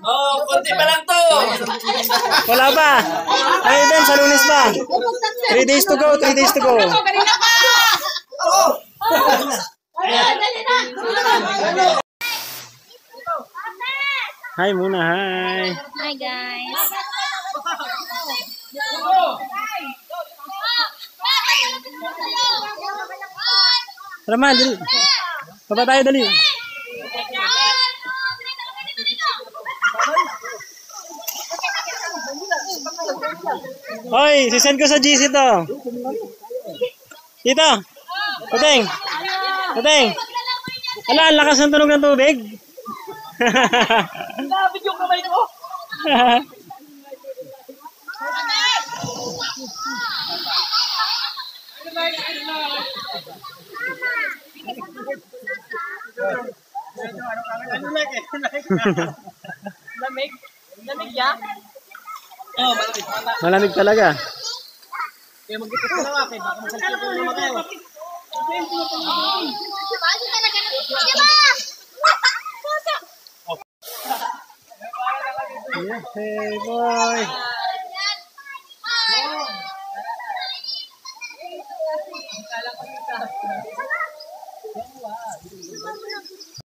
Oh, konti pa lang to. Wala pa. Ay, Ben, sa Lunes pa. 3 days to go, 3 days to go. Hi muna, hi. Hi guys. Tara, mahal, dali. Baba tayo, dali. Hoy, sisend ko sa GC to. Dito. Puteng. Puteng. Ala, ang lakas ng tunog ng tubig. Lapit yung kamay ko. Lamig? Lamig ya? Oh, malamig. Malamig talaga. Kaya mag-ipot ka lang akin. Baka masalsip ko naman kayo. Hey, boy. Kala ko dito.